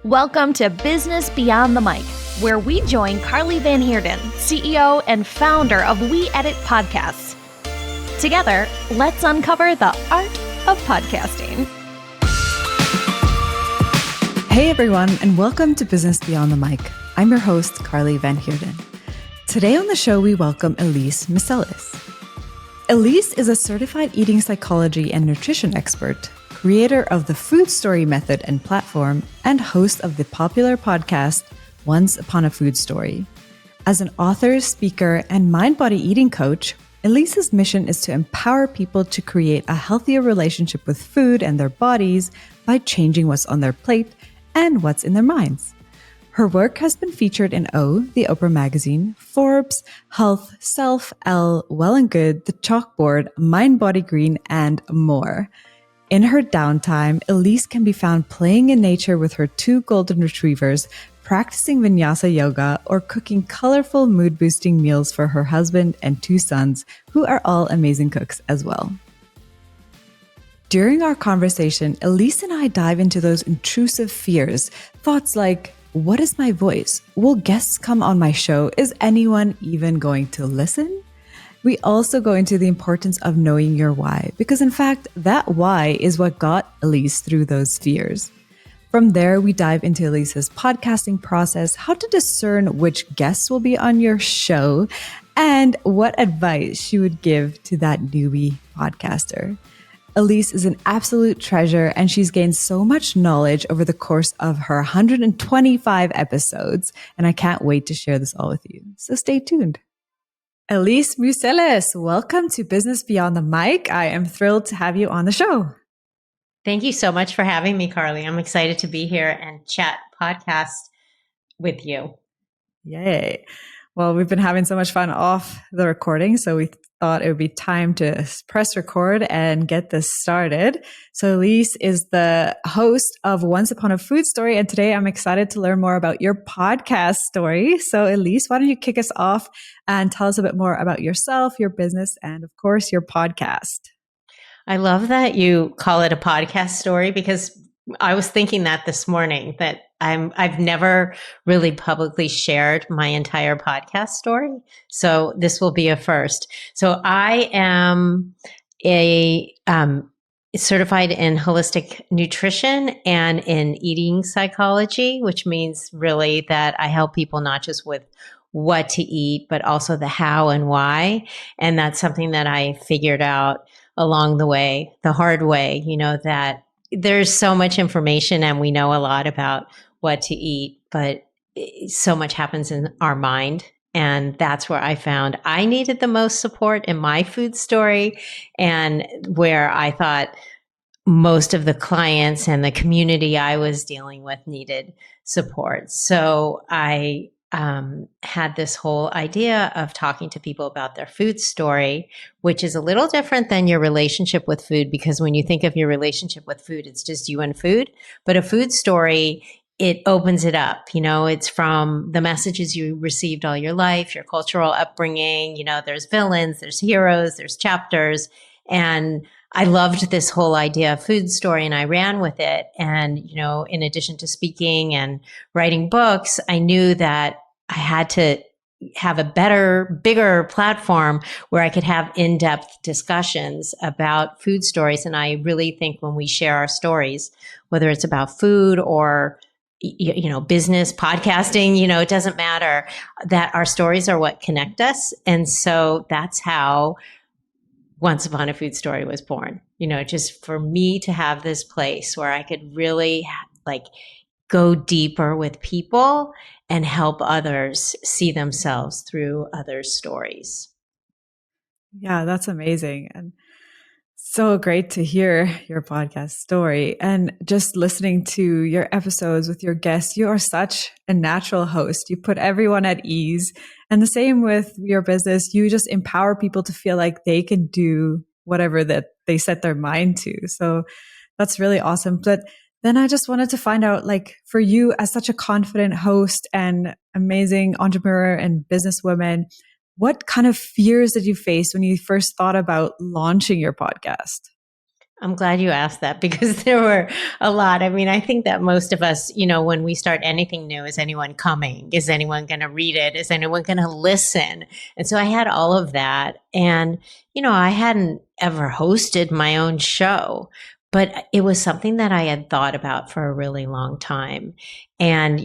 Welcome to Business Beyond the Mic, where we join Carli van Heerden, CEO and founder of We Edit Podcasts. Together, let's uncover the art of podcasting. Hey everyone, and welcome to Business Beyond the Mic. I'm your host, Carli van Heerden. Today on the show, we welcome Elise Museles. Elise is a certified eating psychology and nutrition expert, creator of the Food Story method and platform, and host of the popular podcast, Once Upon a Food Story. As an author, speaker, and mind-body eating coach, Elise's mission is to empower people to create a healthier relationship with food and their bodies by changing what's on their plate and what's in their minds. Her work has been featured in O, the Oprah magazine, Forbes, Health, Self, Elle, Well and Good, The Chalkboard, Mind Body Green, and more. In her downtime, Elise can be found playing in nature with her 2 golden retrievers, practicing vinyasa yoga, or cooking colorful mood-boosting meals for her husband and 2 sons, who are all amazing cooks as well. During our conversation, Elise and I dive into those intrusive fears, thoughts like, what is my voice? Will guests come on my show? Is anyone even going to listen? We also go into the importance of knowing your why, because in fact, that why is what got Elise through those fears. From there, we dive into Elise's podcasting process, how to discern which guests will be on your show, and what advice she would give to that newbie podcaster. Elise is an absolute treasure, and she's gained so much knowledge over the course of her 125 episodes, and I can't wait to share this all with you. So stay tuned. Elise Museles, welcome to Business Beyond the Mic. I am thrilled to have you on the show. Thank you so much for having me, Carli. I'm excited to be here and chat podcast with you. Yay. Well, we've been having so much fun off the recording, so we thought it would be time to press record and get this started. So Elise is the host of Once Upon a Food Story, and today I'm excited to learn more about your podcast story. So Elise, why don't you kick us off and tell us a bit more about yourself, your business, and of course, your podcast. I love that you call it a podcast story, because I was thinking that this morning, that I've never really publicly shared my entire podcast story. So this will be a first. So I am a certified in holistic nutrition and in eating psychology, which means really that I help people not just with what to eat, but also the how and why. And that's something that I figured out along the way, the hard way, that there's so much information and we know a lot about what to eat, but so much happens in our mind. And that's where I found I needed the most support in my food story, and where I thought most of the clients and the community I was dealing with needed support. So I had this whole idea of talking to people about their food story, which is a little different than your relationship with food, because when you think of your relationship with food, it's just you and food. But a food story, it opens it up. It's from the messages you received all your life, your cultural upbringing. There's villains, there's heroes, there's chapters. And I loved this whole idea of food story, and I ran with it. And, in addition to speaking and writing books, I knew that I had to have a better, bigger platform where I could have in-depth discussions about food stories. And I really think when we share our stories, whether it's about food or business, podcasting, it doesn't matter, that our stories are what connect us. And so that's how Once Upon a Food Story was born, just for me to have this place where I could really go deeper with people and help others see themselves through others' stories. Yeah, that's amazing. And so great to hear your podcast story. And just listening to your episodes with your guests, you are such a natural host. You put everyone at ease. And the same with your business, you just empower people to feel like they can do whatever that they set their mind to. So that's really awesome. But then I just wanted to find out, for you as such a confident host and amazing entrepreneur and businesswoman, what kind of fears did you face when you first thought about launching your podcast? I'm glad you asked that because there were a lot. I mean, I think that most of us, when we start anything new, is anyone coming? Is anyone going to read it? Is anyone going to listen? And so I had all of that. And, I hadn't ever hosted my own show, but it was something that I had thought about for a really long time. And,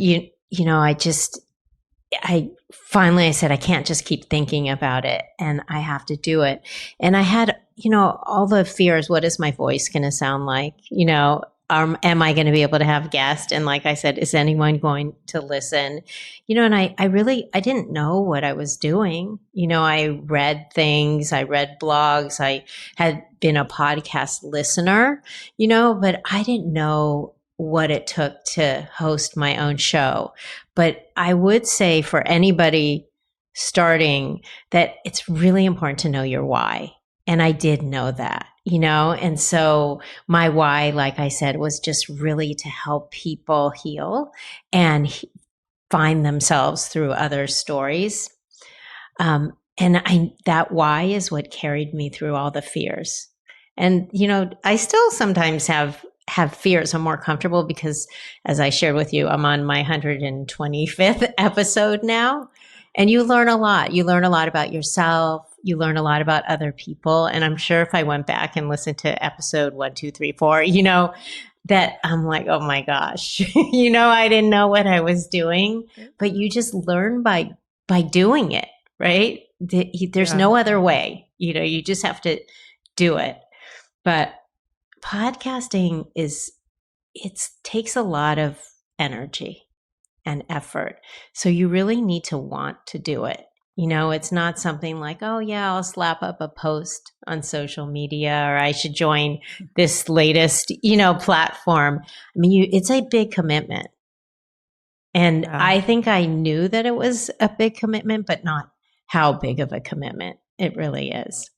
I finally said, I can't just keep thinking about it and I have to do it. And I had, all the fears. What is my voice going to sound like? Am I going to be able to have guests? And like I said, is anyone going to listen? And I didn't know what I was doing. I read things, I read blogs, I had been a podcast listener, but I didn't know what it took to host my own show. But I would say for anybody starting that it's really important to know your why. And I did know that, and so my why, like I said, was just really to help people heal and find themselves through other stories. That why is what carried me through all the fears. And, I still sometimes have fears. I'm more comfortable because, as I shared with you, I'm on my 125th episode now. And you learn a lot. You learn a lot about yourself. You learn a lot about other people. And I'm sure if I went back and listened to episode 1, 2, 3, 4, that I'm like, oh my gosh, I didn't know what I was doing. But you just learn by doing it, right? There's no other way. You just have to do it. But podcasting takes a lot of energy and effort. So you really need to want to do it. It's not something like, oh yeah, I'll slap up a post on social media or I should join this latest, platform. I mean, it's a big commitment. And I think I knew that it was a big commitment, but not how big of a commitment it really is.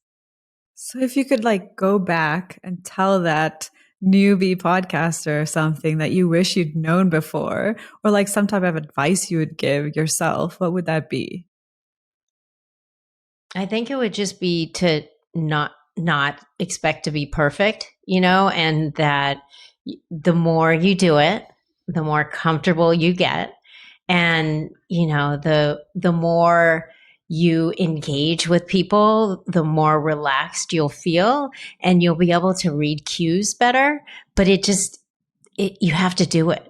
So if you could go back and tell that newbie podcaster something that you wish you'd known before, or some type of advice you would give yourself, what would that be? I think it would just be to not expect to be perfect, and that the more you do it, the more comfortable you get. And, the more you engage with people, the more relaxed you'll feel and you'll be able to read cues better. But you have to do it.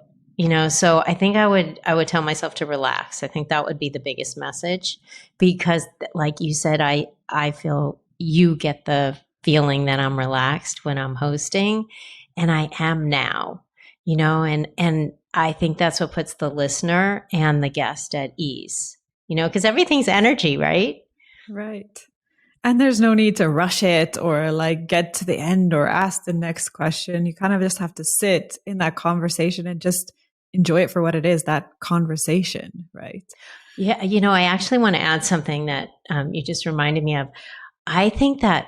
So I think I would tell myself to relax. I think that would be the biggest message because like you said, I feel you get the feeling that I'm relaxed when I'm hosting, and I am now, and I think that's what puts the listener and the guest at ease, because everything's energy, right? Right. And there's no need to rush it or get to the end or ask the next question. You kind of just have to sit in that conversation and just enjoy it for what it is, that conversation, right? Yeah. I actually want to add something that you just reminded me of. I think that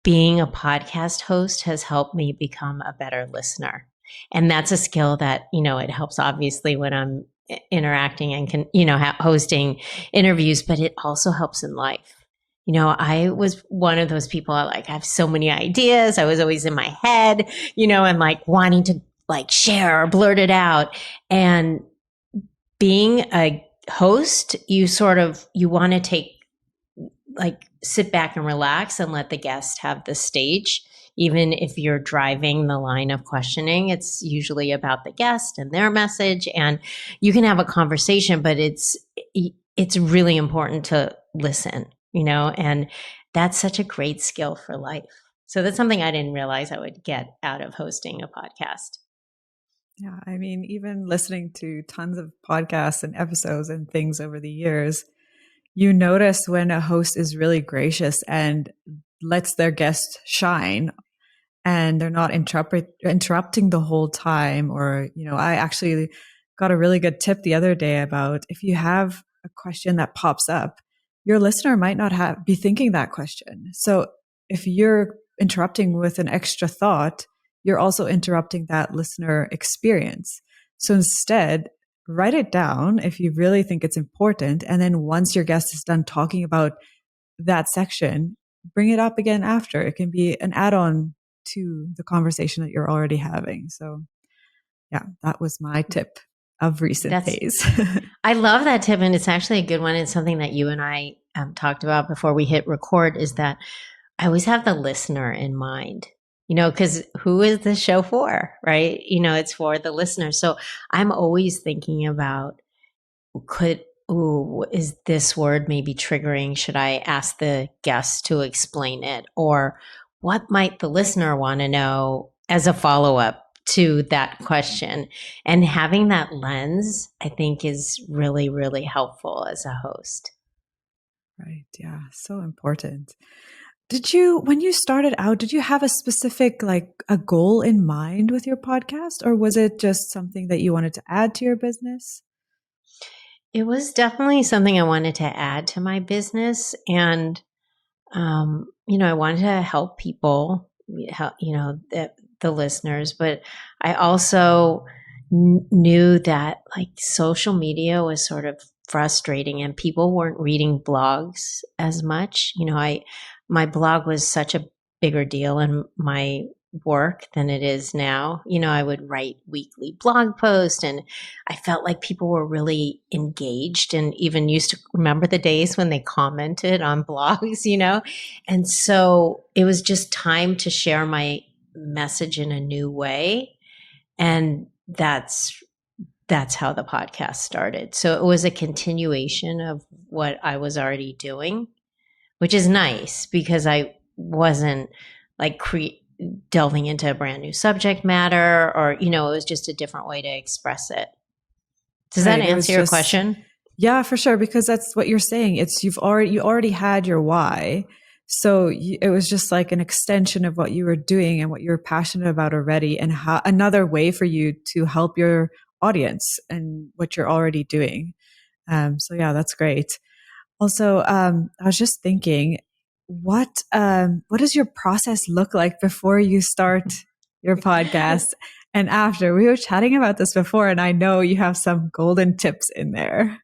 being a podcast host has helped me become a better listener. And that's a skill that, it helps obviously when I'm interacting and hosting interviews, but it also helps in life. I was one of those people I have so many ideas. I was always in my head, and wanting to share or blurt it out. And being a host, you want to take sit back and relax and let the guest have the stage. Even if you're driving the line of questioning, it's usually about the guest and their message, and you can have a conversation, but it's really important to listen, and that's such a great skill for life. So that's something I didn't realize I would get out of hosting a podcast. Yeah. I mean, even listening to tons of podcasts and episodes and things over the years, you notice when a host is really gracious and lets their guest shine and they're not interrupting the whole time. Or, I actually got a really good tip the other day about if you have a question that pops up, your listener might not be thinking that question. So if you're interrupting with an extra thought, you're also interrupting that listener experience. So instead, write it down if you really think it's important. And then once your guest is done talking about that section, bring it up again after. It can be an add-on to the conversation that you're already having. So yeah, that was my tip of recent days. I love that tip. And it's actually a good one. It's something that you and I talked about before we hit record, is that I always have the listener in mind, because who is the show for, right? It's for the listener. So I'm always thinking about, is this word maybe triggering? Should I ask the guest to explain it? Or what might the listener want to know as a follow-up to that question? And having that lens, I think, is really, really helpful as a host. Right. Yeah. So important. When you started out, did you have a specific, like a goal in mind with your podcast, or was it just something that you wanted to add to your business? It was definitely something I wanted to add to my business. And, I wanted to help people, the listeners, but I also knew that like social media was sort of frustrating and people weren't reading blogs as much. My blog was such a bigger deal in my work than it is now. I would write weekly blog posts and I felt like people were really engaged and even used to remember the days when they commented on blogs. And so it was just time to share my message in a new way. And that's how the podcast started. So it was a continuation of what I was already doing, which is nice because I wasn't like delving into a brand new subject matter, or it was just a different way to express it. Does that answer your question? Yeah, for sure, because that's what you're saying. It's you already had your why. So it was just like an extension of what you were doing and what you were passionate about already, and another way for you to help your audience and what you're already doing. So yeah, that's great. Also, I was just thinking, what does your process look like before you start your podcast and after? We were chatting about this before, and I know you have some golden tips in there.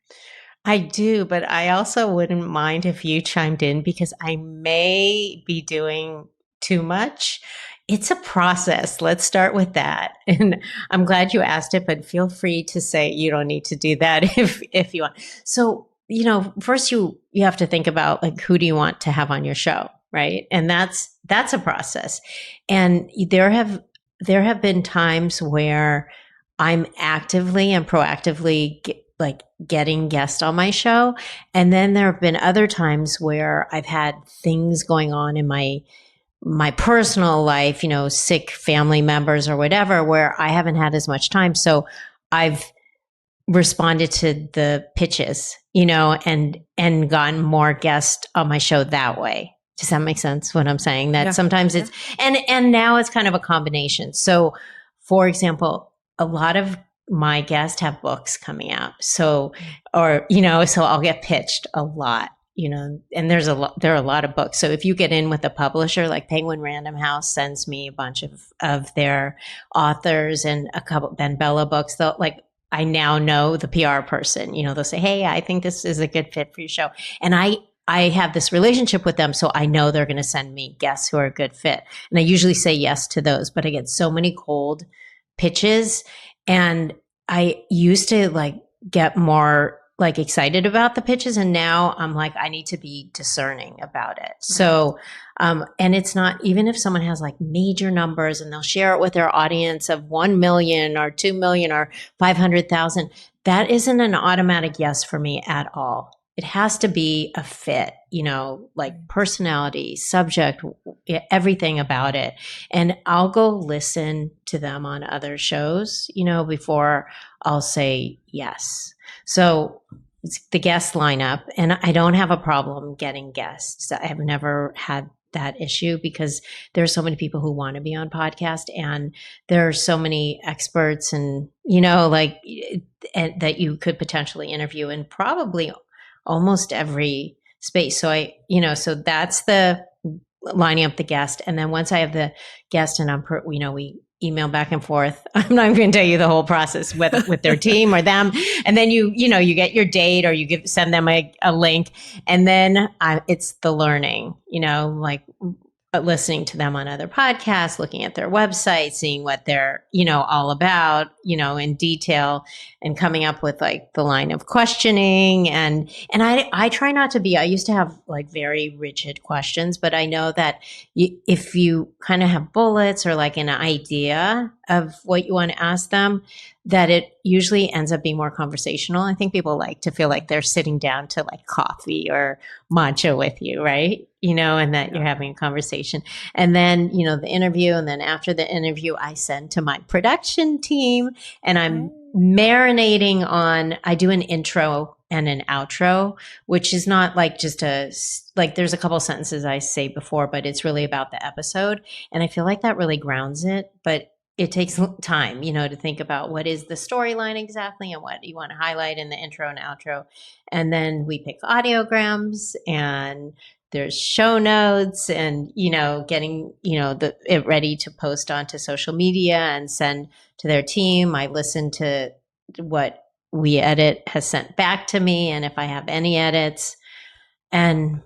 I do, but I also wouldn't mind if you chimed in because I may be doing too much. It's a process. Let's start with that. And I'm glad you asked it, but feel free to say you don't need to do that if you want. So, first you have to think about like, who do you want to have on your show, right? And that's a process. And there have been times where I'm actively and proactively getting guests on my show. And then there have been other times where I've had things going on in my personal life, sick family members or whatever, where I haven't had as much time. So I've responded to the pitches, and gotten more guests on my show that way. Does that make sense what I'm saying? That sometimes it's, and now it's kind of a combination. So for example, a lot of my guests have books coming out. So, so I'll get pitched a lot, and there are a lot of books. So if you get in with a publisher, like Penguin Random House sends me a bunch of their authors and a couple Ben Bella books. I now know the PR person, they'll say, hey, I think this is a good fit for your show. And I have this relationship with them. So I know they're going to send me guests who are a good fit. And I usually say yes to those, but I get so many cold pitches. And I used to get more excited about the pitches. And now I'm like, I need to be discerning about it. So, and it's not, even if someone has major numbers and they'll share it with their audience of 1 million or 2 million or 500,000, that isn't an automatic yes for me at all. It has to be a fit, personality, subject, everything about it. And I'll go listen to them on other shows, before I'll say yes. So it's the guest lineup, and I don't have a problem getting guests. I have never had that issue because there are so many people who want to be on podcast, and there are so many experts and, that you could potentially interview in probably almost every space. So so that's the lining up the guest. And then once I have the guest and we email back and forth, I'm not even going to tell you the whole process with their team or them. And then you get your date, or you send them a link, and then it's the learning, listening to them on other podcasts, looking at their website, seeing what they're, all about, in detail, and coming up with like the line of questioning. And I try not to be, I used to have like very rigid questions, but I know that if you kind of have bullets or like an idea of what you want to ask them, that it usually ends up being more conversational. I think people like to feel like they're sitting down to like coffee or matcha with you, right? And that you're having a conversation. And then, the interview. And then after the interview, I send to my production team, and I'm marinating on, I do an intro and an outro, which is not like just there's a couple sentences I say before, but it's really about the episode. And I feel like that really grounds it. But it takes time, to think about what is the storyline exactly and what you want to highlight in the intro and outro. And then we pick audiograms, and there's show notes, and, getting, it ready to post onto social media and send to their team. I listen to what We Edit has sent back to me, and if I have any edits, and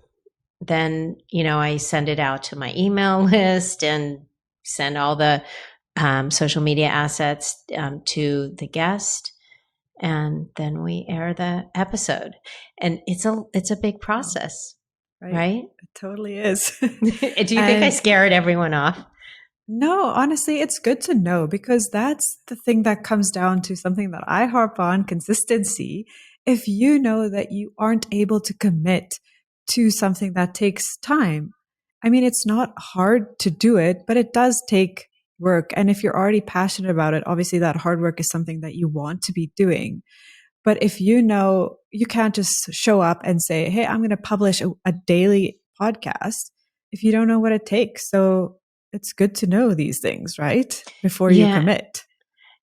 then, I send it out to my email list and send all the social media assets to the guest, and then we air the episode. And it's a big process, right? It totally is. Do you think I scared everyone off? No, honestly, it's good to know, because that's the thing that comes down to something that I harp on: consistency. If you know that you aren't able to commit to something that takes time, I mean, it's not hard to do it, but it does take work. And if you're already passionate about it, obviously that hard work is something that you want to be doing. But if you know, you can't just show up and say, hey, I'm going to publish a daily podcast if you don't know what it takes. So it's good to know these things, right? Before you commit.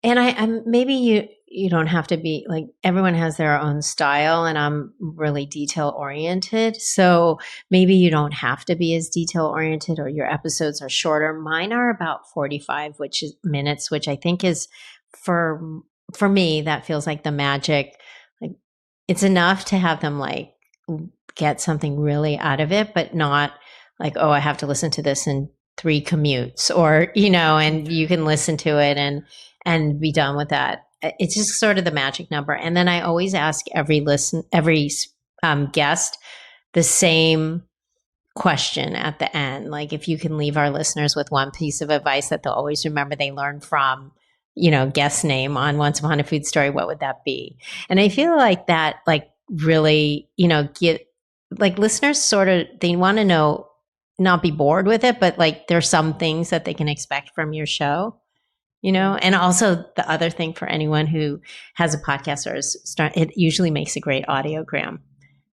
And I'm maybe you don't have to be like, everyone has their own style, and I'm really detail oriented. So maybe you don't have to be as detail oriented, or your episodes are shorter. Mine are about 45 minutes, which I think is for me, that feels like the magic. Like, it's enough to have them like get something really out of it, but not like, oh, I have to listen to this in 3 commutes, or, and you can listen to it and be done with that. It's just sort of the magic number. And then I always ask every guest the same question at the end. Like, if you can leave our listeners with one piece of advice that they'll always remember they learned from, guest name on Once Upon a Food Story, what would that be? And I feel like that, like, really, get like listeners sort of, they want to know, not be bored with it, but like there's some things that they can expect from your show. And also the other thing for anyone who has a podcast or it usually makes a great audiogram,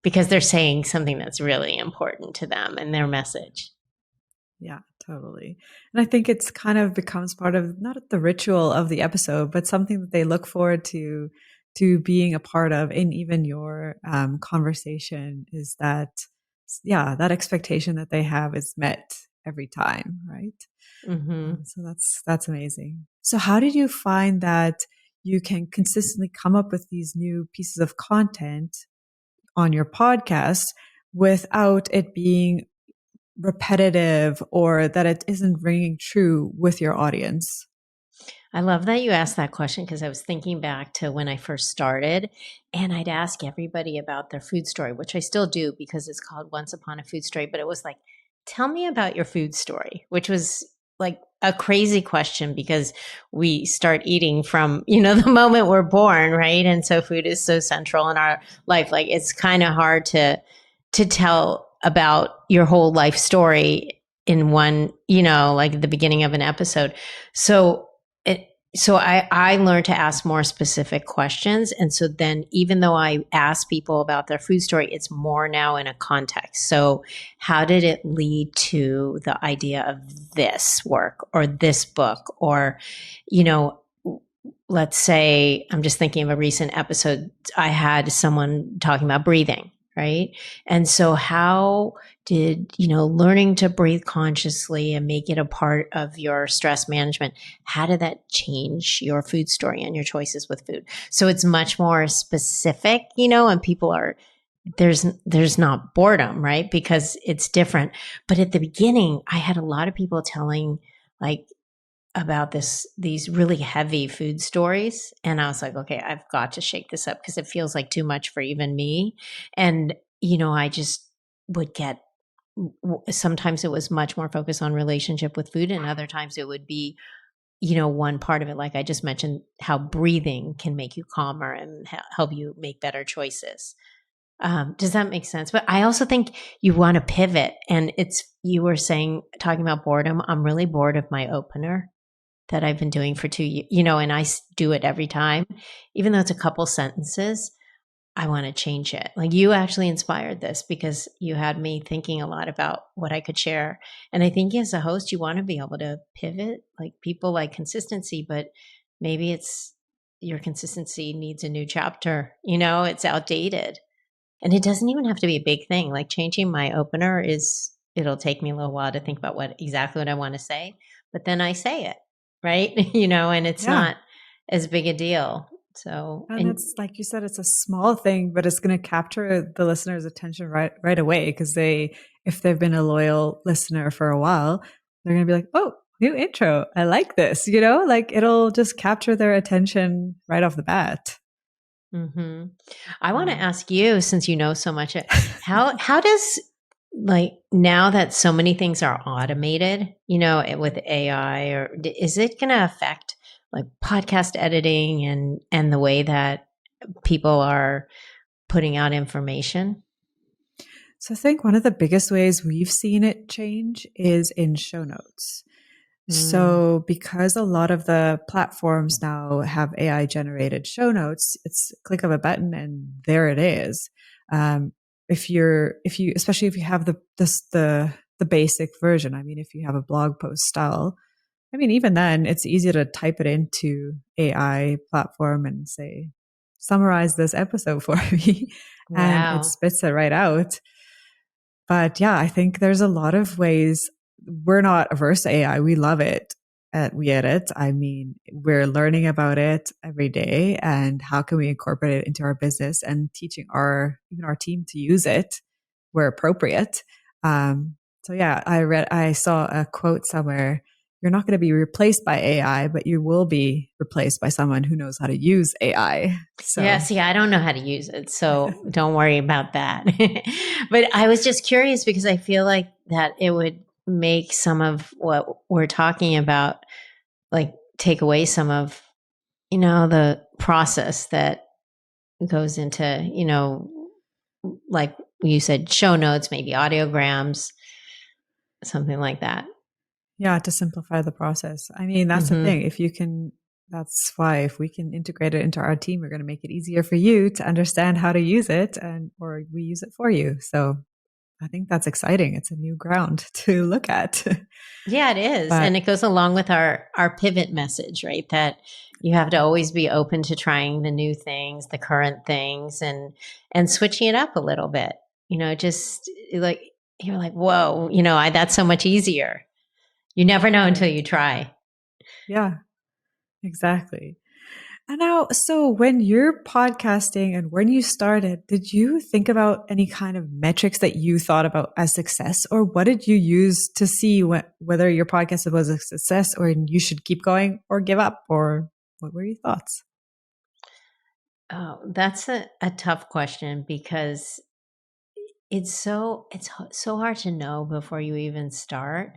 because they're saying something that's really important to them and their message. Yeah, totally. And I think it's kind of becomes part of not the ritual of the episode, but something that they look forward to being a part of in even your conversation, is that, that expectation that they have is met every time, right? Mm-hmm. So that's amazing. So how did you find that you can consistently come up with these new pieces of content on your podcast without it being repetitive, or that it isn't ringing true with your audience? I love that you asked that question, because I was thinking back to when I first started, and I'd ask everybody about their food story, which I still do because it's called Once Upon a Food Story. But it was like, tell me about your food story, which was like a crazy question, because we start eating from, the moment we're born, right? And so food is so central in our life. Like, it's kind of hard to tell about your whole life story in one, like at the beginning of an episode. So I learned to ask more specific questions. And so then, even though I ask people about their food story, it's more now in a context. So how did it lead to the idea of this work or this book? Or, let's say, I'm just thinking of a recent episode. I had someone talking about breathing, right? And so how did, learning to breathe consciously and make it a part of your stress management, how did that change your food story and your choices with food? So it's much more specific, and people are there's not boredom, right? Because it's different. But at the beginning, I had a lot of people telling like about these really heavy food stories, and I was like, okay, I've got to shake this up because it feels like too much for even me. And I just would get, sometimes it was much more focused on relationship with food, and other times it would be one part of it, like I just mentioned, how breathing can make you calmer and help you make better choices. Does that make sense? But I also think you want to pivot, and you were talking about boredom. I'm really bored of my opener that I've been doing for 2 years, and I do it every time, even though it's a couple sentences. I want to change it. Like, you actually inspired this because you had me thinking a lot about what I could share. And I think as a host, you want to be able to pivot. Like, people like consistency, but maybe it's your consistency needs a new chapter. It's outdated. And it doesn't even have to be a big thing. Like, changing my opener it'll take me a little while to think about exactly what I want to say, but then I say it, right? And it's Yeah. not as big a deal. So, And it's like you said, it's a small thing, but it's going to capture the listener's attention right away, because if they've been a loyal listener for a while, they're going to be like, oh, new intro. I like this, like it'll just capture their attention right off the bat. mm-hmm. I want to ask you, since you know so much, how does, like, now that so many things are automated, with AI, or is it going to affect like podcast editing and the way that people are putting out information? So I think one of the biggest ways we've seen it change is in show notes. So because a lot of the platforms now have AI generated show notes, it's a click of a button and there it is. Especially if you have the basic version. I mean, if you have a blog post style, I mean, even then it's easy to type it into AI platform and say, summarize this episode for me. And it Wow. spits it right out. But yeah, I think there's a lot of ways. We're not averse to AI. We love it at We Edit. I mean, we're learning about it every day, and how can we incorporate it into our business, and teaching even our team to use it where appropriate. So yeah, I saw a quote somewhere: you're not going to be replaced by AI, but you will be replaced by someone who knows how to use AI. So Yeah, see, I don't know how to use it, so don't worry about that. But I was just curious because I feel like that it would make some of what we're talking about, like, take away some of, the process that goes into, like you said, show notes, maybe audiograms, something like that. yeah, to simplify the process. I mean, that's the thing. That's why if we can integrate it into our team, we're going to make it easier for you to understand how to use it, or we use it for you. So I think that's exciting. It's a new ground to look at. Yeah, it is. But And it goes along with our pivot message, right? That you have to always be open to trying the new things, the current things, and switching it up a little bit. Just like, you're like, whoa, that's so much easier. You never know until you try. yeah, exactly. And now, so when you're podcasting and when you started, did you think about any kind of metrics that you thought about as success, or what did you use to see whether your podcast was a success, or you should keep going or give up, or what were your thoughts? Oh, that's a tough question because it's so hard to know before you even start,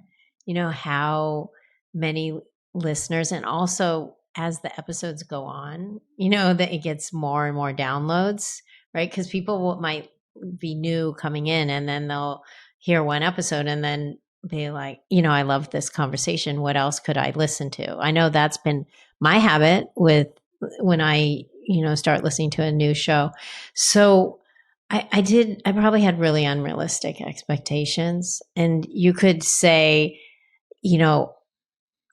how many listeners, and also as the episodes go on, that it gets more and more downloads, right? Because might be new coming in, and then they'll hear one episode and then be like, I love this conversation. What else could I listen to? I know that's been my habit with when I, start listening to a new show. So I probably had really unrealistic expectations. And you could say, you know,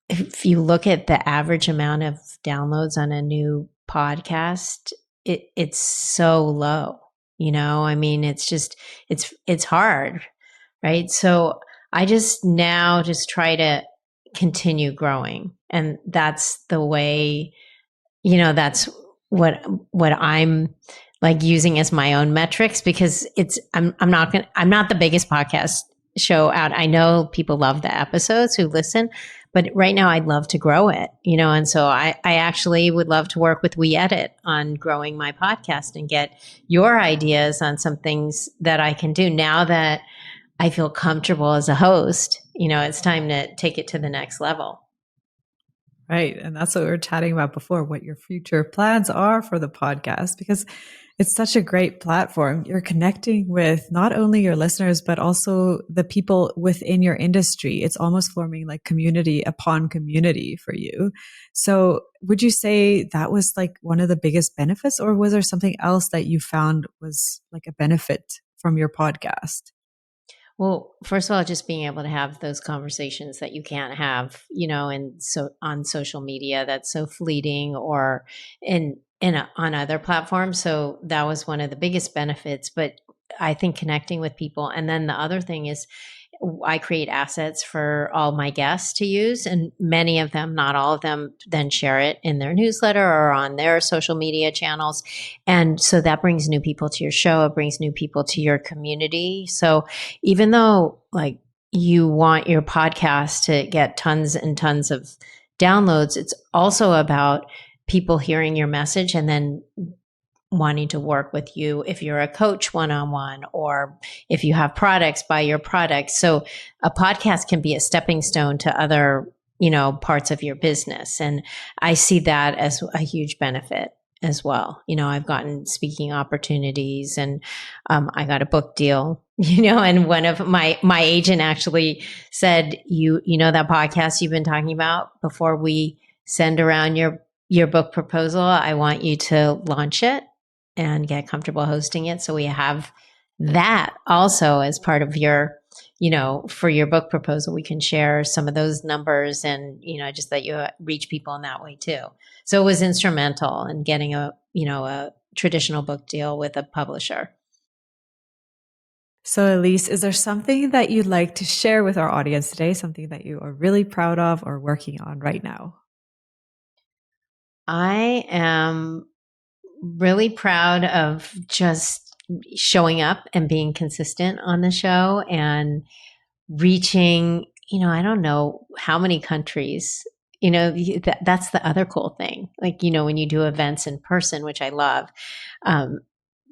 if you look at the average amount of downloads on a new podcast, it's so low. I mean, it's hard, right? So I just now just try to continue growing. And that's the way, that's what I'm like using as my own metrics, because I'm not the biggest podcast show out. I know people love the episodes who listen, but right now I'd love to grow it, and so I actually would love to work with We Edit on growing my podcast and get your ideas on some things that I can do now that I feel comfortable as a host. It's time to take it to the next level. Right. And that's what we were chatting about before, what your future plans are for the podcast, because it's such a great platform. You're connecting with not only your listeners, but also the people within your industry. It's almost forming like community upon community for you. So would you say that was like one of the biggest benefits, or was there something else that you found was like a benefit from your podcast? Well, first of all, just being able to have those conversations that you can't have, and so on social media, that's so fleeting, or on other platforms. So that was one of the biggest benefits. But I think connecting with people, and then the other thing is, I create assets for all my guests to use, and many of them, not all of them, then share it in their newsletter or on their social media channels. And so that brings new people to your show. It brings new people to your community. So even though like you want your podcast to get tons and tons of downloads, it's also about people hearing your message and then wanting to work with you if you're a coach one-on-one, or if you have products, buy your products. So a podcast can be a stepping stone to other, parts of your business. And I see that as a huge benefit as well. I've gotten speaking opportunities, and I got a book deal, and one of my agent actually said, that podcast you've been talking about, before we send around your book proposal, I want you to launch it and get comfortable hosting it. So we have that also as part of your, for your book proposal. We can share some of those numbers, and, just that you reach people in that way too. So it was instrumental in getting a traditional book deal with a publisher. So Elise, is there something that you'd like to share with our audience today? Something that you are really proud of or working on right now? I am really proud of just showing up and being consistent on the show and reaching, I don't know how many countries. That's the other cool thing. Like, when you do events in person, which I love,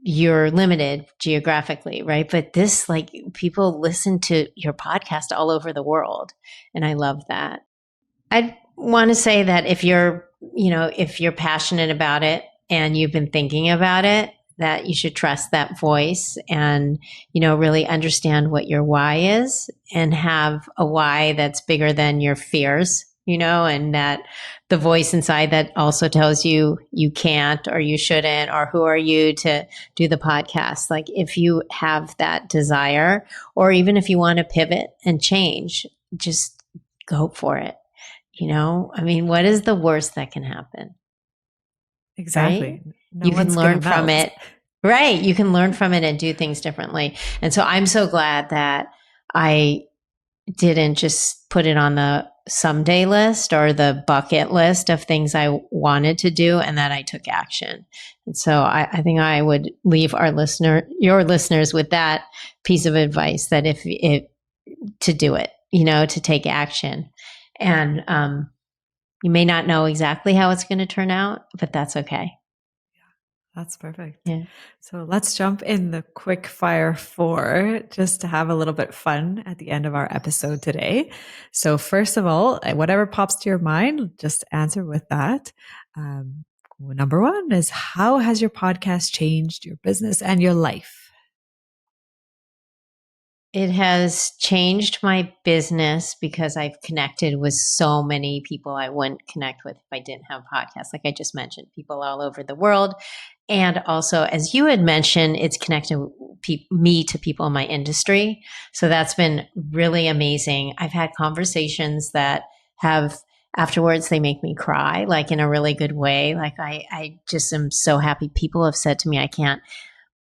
you're limited geographically, right? But this, like, people listen to your podcast all over the world. And I love that. I want to say that if you're passionate about it, and you've been thinking about it, that you should trust that voice and, really understand what your why is, and have a why that's bigger than your fears, and that the voice inside that also tells you you can't, or you shouldn't, or who are you to do the podcast. Like, if you have that desire, or even if you want to pivot and change, just go for it. What is the worst that can happen? Exactly. Right? No You can one's learn gonna from melt. it. Right. You can learn from it and do things differently. And so I'm so glad that I didn't just put it on the someday list or the bucket list of things I wanted to do, and that I took action. And so I think I would leave your listeners with that piece of advice, that if to do it, to take action. And you may not know exactly how it's going to turn out, but that's okay. That's perfect. Yeah. So let's jump in the quick fire 4, just to have a little bit fun at the end of our episode today. So first of all, whatever pops to your mind, just answer with that. Number 1 is, how has your podcast changed your business and your life? It has changed my business because I've connected with so many people I wouldn't connect with if I didn't have podcasts. Like I just mentioned, people all over the world. And also, as you had mentioned, it's connected me to people in my industry. So that's been really amazing. I've had conversations that have, afterwards, they make me cry, like in a really good way. Like I just am so happy. People have said to me, I can't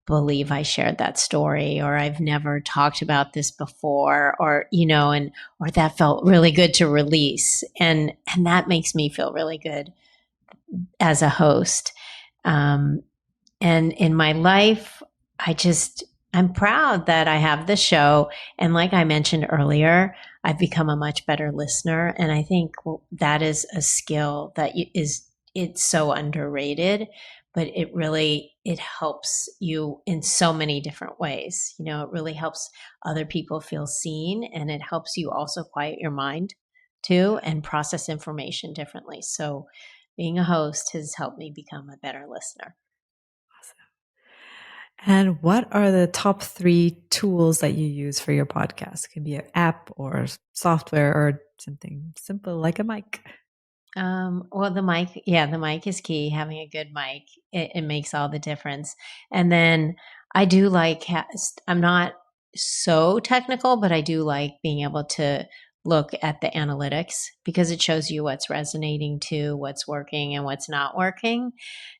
believe I shared that story, or I've never talked about this before, or, or that felt really good to release. And that makes me feel really good as a host. And in my life, I'm proud that I have the show. And like I mentioned earlier, I've become a much better listener. And I think that is a skill that it's so underrated, but it helps you in so many different ways. You know, it really helps other people feel seen, and it helps you also quiet your mind too and process information differently. So being a host has helped me become a better listener. And what are the top 3 tools that you use for your podcast? It can be an app or software or something simple like a mic. Well, the mic is key. Having a good mic, it makes all the difference. And then I do like, I'm not so technical, but I do like being able to look at the analytics because it shows you what's resonating to, what's working and what's not working.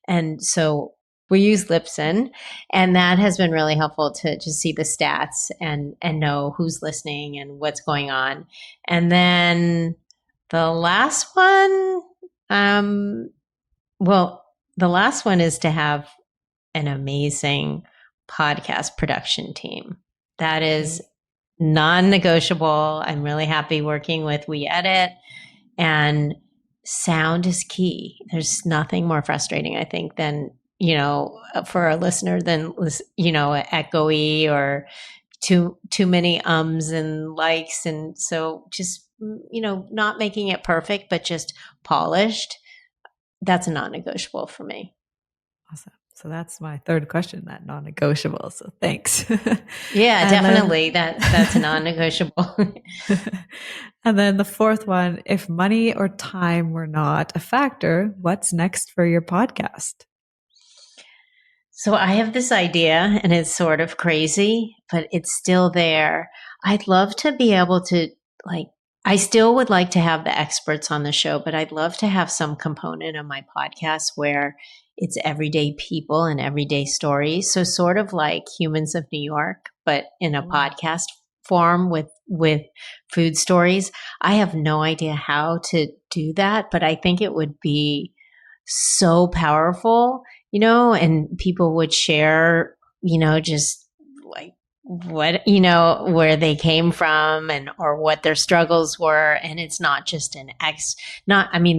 And so we use Lipson, and that has been really helpful to just see the stats and know who's listening and what's going on. And then the last one, the last one is to have an amazing podcast production team. That is non-negotiable. I'm really happy working with We Edit, and sound is key. There's nothing more frustrating, I think, than, for a listener than, echoey or too many ums and likes. And so just, not making it perfect, but just polished. That's a non-negotiable for me. Awesome. So that's my third question, that non-negotiable. So thanks. Yeah, definitely. That's a non-negotiable. And then the fourth one, if money or time were not a factor, what's next for your podcast? So I have this idea, and it's sort of crazy, but it's still there. I'd love to be able to, I still would like to have the experts on the show, but I'd love to have some component of my podcast where it's everyday people and everyday stories. So sort of like Humans of New York, but in a podcast form with food stories. I have no idea how to do that, but I think it would be so powerful, and people would share, just like what, where they came from or what their struggles were. And it's not just the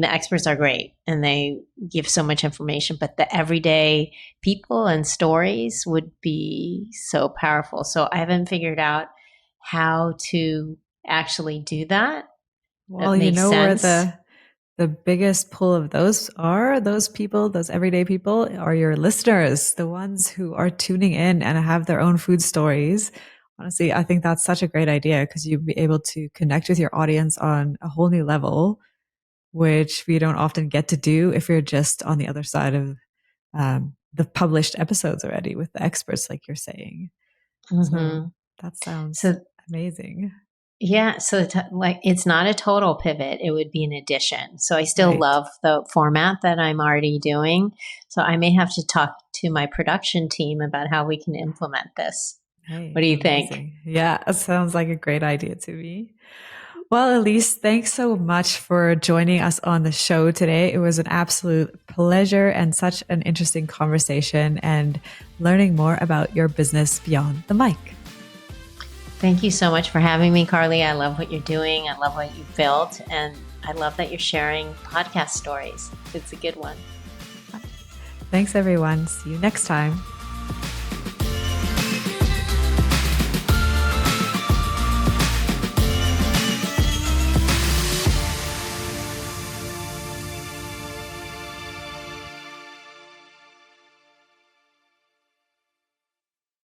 experts are great and they give so much information, but the everyday people and stories would be so powerful. So I haven't figured out how to actually do that. Well, where the biggest pull of those people, those everyday people are your listeners, the ones who are tuning in and have their own food stories. Honestly, I think that's such a great idea because you'd be able to connect with your audience on a whole new level, which we don't often get to do if you're just on the other side of the published episodes already with the experts, like you're saying. Mm-hmm. So that sounds amazing. Yeah. So it's not a total pivot. It would be an addition. So I still love the format that I'm already doing. So I may have to talk to my production team about how we can implement this. Hey, what do you think? Yeah, it sounds like a great idea to me. Well, Elise, thanks so much for joining us on the show today. It was an absolute pleasure and such an interesting conversation and learning more about your business beyond the mic. Thank you so much for having me, Carli. I love what you're doing. I love what you've built. And I love that you're sharing podcast stories. It's a good one. Thanks, everyone. See you next time.